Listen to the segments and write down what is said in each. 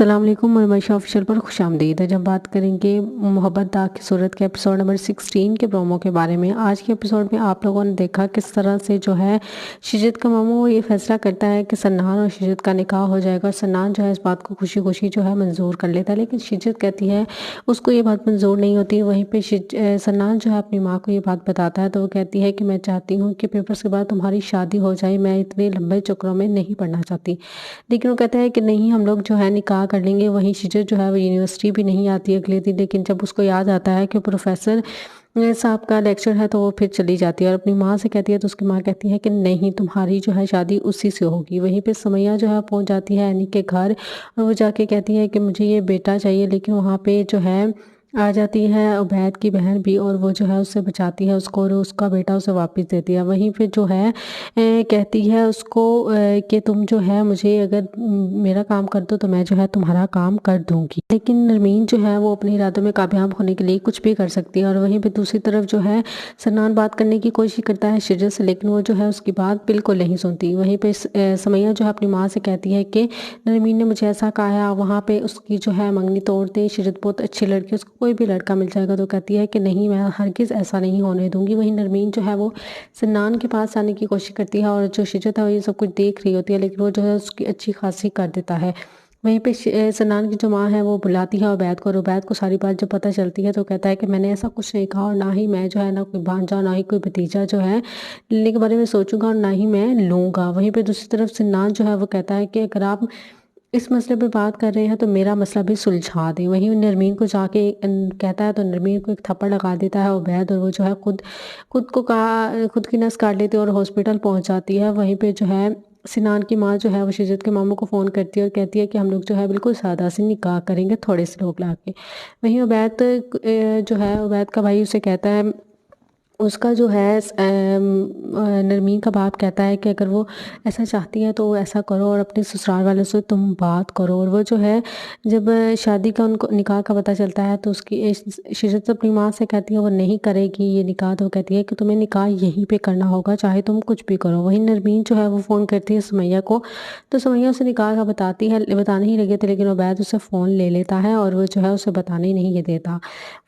السلام علیکم مرمشہ آفیشل پر خوش آمدید ہے۔ جب بات کریں گے محبت داغ کی صورت کے ایپیسوڈ نمبر 16 کے پرومو کے بارے میں، آج کے ایپیسوڈ میں آپ لوگوں نے دیکھا کس طرح سے جو ہے شجت کا ماموں یہ فیصلہ کرتا ہے کہ سنان اور شجت کا نکاح ہو جائے گا، اور سنان جو ہے اس بات کو خوشی خوشی جو ہے منظور کر لیتا ہے، لیکن شجت کہتی ہے اس کو یہ بات منظور نہیں ہوتی۔ وہیں پہ سنان جو ہے اپنی ماں کو یہ بات بتاتا ہے تو وہ کہتی ہے کہ میں چاہتی ہوں کہ پیپرز کے بعد تمہاری شادی ہو جائے، میں اتنے لمبے چکروں میں نہیں پڑھنا چاہتی، لیکن وہ کہتا ہے کہ نہیں، ہم لوگ جو ہے نکاح کر لیں گے۔ وہیں شجت جو ہے وہ یونیورسٹی بھی نہیں آتی اگلے دن، لیکن جب اس کو یاد آتا ہے کہ پروفیسر صاحب کا لیکچر ہے تو وہ پھر چلی جاتی ہے اور اپنی ماں سے کہتی ہے، تو اس کی ماں کہتی ہے کہ نہیں، تمہاری جو ہے شادی اسی سے ہوگی۔ وہیں پہ سمیہ جو ہے پہنچ جاتی ہے اینی کے گھر اور وہ جا کے کہتی ہے کہ مجھے یہ بیٹا چاہیے، لیکن وہاں پہ جو ہے آ جاتی ہے عبید کی بہن بھی، اور وہ جو ہے اس سے بچاتی ہے اس کو اور اس کا بیٹا اسے واپس دیتی ہے۔ وہیں پہ جو ہے کہتی ہے اس کو کہ تم جو ہے مجھے اگر میرا کام کر دو تو میں جو ہے تمہارا کام کر دوں گی، لیکن نرمین جو ہے وہ اپنے ارادوں میں کامیاب ہونے کے لیے کچھ بھی کر سکتی ہے۔ اور وہیں پہ دوسری طرف جو ہے سنان بات کرنے کی کوشش کرتا ہے شجت سے، لیکن وہ جو ہے اس کی بات بالکل نہیں سنتی۔ وہیں پہ سمیہ جو ہے اپنی ماں سے کہتی ہے کہ نرمین نے مجھے ایسا کہا ہے، وہاں پہ اس کی جو ہے منگنی توڑ دے، شجت بہت اچھی لڑکی، اس کو کوئی بھی لڑکا مل جائے گا، تو کہتی ہے کہ نہیں، میں ہرگز ایسا نہیں ہونے دوں گی۔ وہیں نرمین جو ہے وہ سنان کے پاس آنے کی کوشش کرتی ہے اور جو شجت ہے وہ یہ سب کچھ دیکھ رہی ہوتی ہے، لیکن وہ جو ہے اس کی اچھی خاصی کر دیتا ہے۔ وہیں پہ سنان کی جو ماں ہے وہ بلاتی ہے عبید کو، اور عبید کو ساری بات جب پتہ چلتی ہے تو کہتا ہے کہ میں نے ایسا کچھ نہیں کہا، اور نہ ہی میں جو ہے نہ کوئی بھانجا نہ ہی کوئی بھتیجا جو ہے لینے کے بارے میں سوچوں گا، اور نہ ہی میں لوں گا۔ وہیں پہ دوسری طرف سنان جو ہے وہ کہتا ہے کہ اگر آپ اس مسئلے پہ بات کر رہے ہیں تو میرا مسئلہ بھی سلجھا دیں۔ وہیں نرمین کو جا کے کہتا ہے تو نرمین کو ایک تھپڑ لگا دیتا ہے عبید، اور وہ جو ہے خود کی نس کاٹ لیتی ہے اور ہاسپٹل پہنچ جاتی ہے۔ وہیں پہ جو ہے سنان کی ماں جو ہے وہ شجت کے ماموں کو فون کرتی ہے اور کہتی ہے کہ ہم لوگ جو ہے بالکل سادہ سے نکاح کریں گے، تھوڑے سے لوگ لا کے۔ وہیں عبید جو ہے عبید کا بھائی اسے کہتا ہے، اس کا جو ہے نرمین کا باپ کہتا ہے کہ اگر وہ ایسا چاہتی ہے تو وہ ایسا کرو اور اپنے سسرال والوں سے تم بات کرو۔ اور وہ جو ہے جب شادی کا ان کو نکاح کا پتہ چلتا ہے تو اس کی شجت اپنی ماں سے کہتی ہے وہ نہیں کرے گی یہ نکاح، تو کہتی ہے کہ تمہیں نکاح یہیں پہ کرنا ہوگا، چاہے تم کچھ بھی کرو۔ وہیں نرمین جو ہے وہ فون کرتی ہے سمیہ کو، تو سمیہ اسے نکاح کا بتانے ہی لگے تھے، لیکن عبید اسے فون لے لیتا ہے اور وہ جو ہے اسے بتانے نہیں دیتا۔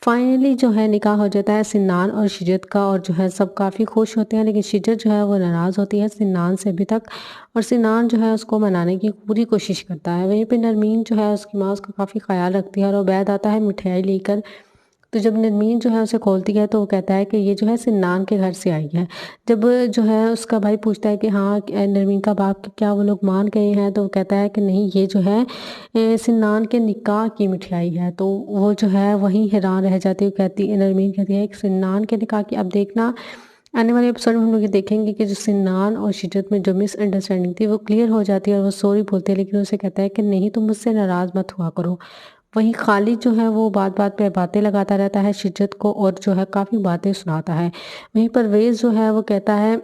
فائنلی جو ہے نکاح ہو جاتا ہے سنان اور شجت کا، اور جو ہے سب کافی خوش ہوتے ہیں، لیکن شجت جو ہے وہ ناراض ہوتی ہے سنان سے ابھی تک، اور سنان جو ہے اس کو منانے کی پوری کوشش کرتا ہے۔ وہیں پہ نرمین جو ہے اس کی ماں اس کا کافی خیال رکھتی ہے، اور عبید آتا ہے مٹھائی لے کر، تو جب نرمین جو ہے اسے کھولتی ہے تو وہ کہتا ہے کہ یہ جو ہے سنان کے گھر سے آئی ہے۔ جب جو ہے اس کا بھائی پوچھتا ہے کہ ہاں نرمین کا باپ کیا وہ لوگ مان گئے ہیں، تو وہ کہتا ہے کہ نہیں، یہ جو ہے سنان کے نکاح کی مٹھائی ہے۔ تو وہ جو ہے وہیں حیران رہ جاتی ہے، نرمین کہتی ہے کہ سنان کے نکاح کی۔ اب دیکھنا آنے والے ایپیسوڈ میں ہم لوگ یہ دیکھیں گے کہ جو سنان اور شجت میں جو مس انڈرسٹینڈنگ تھی وہ کلیئر ہو جاتی ہے اور وہ سوری بولتے ہیں، لیکن اسے کہتا ہے کہ نہیں، تم مجھ سے ناراض مت ہوا کرو۔ وہیں خالد جو ہے وہ بات بات پہ باتیں لگاتا رہتا ہے شجت کو، اور جو ہے کافی باتیں سناتا ہے۔ وہیں پرویز جو ہے وہ کہتا ہے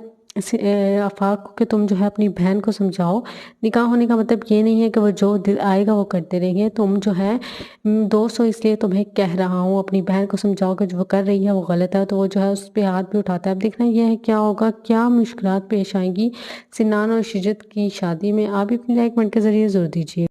آفاق کو کہ تم جو ہے اپنی بہن کو سمجھاؤ، نکاح ہونے کا مطلب یہ نہیں ہے کہ وہ جو دل آئے گا وہ کرتے رہیں گے، تم جو ہے دوست ہو اس لیے تمہیں کہہ رہا ہوں، اپنی بہن کو سمجھاؤ کہ جو وہ کر رہی ہے وہ غلط ہے۔ تو وہ جو ہے اس پہ ہاتھ بھی اٹھاتا ہے۔ اب دیکھنا یہ ہے کیا ہوگا، کیا مشکلات پیش آئیں گی سنان اور شجت کی شادی میں۔ آپ بھی اپنی رائے کمنٹ کے ذریعے ضرور دیجیے۔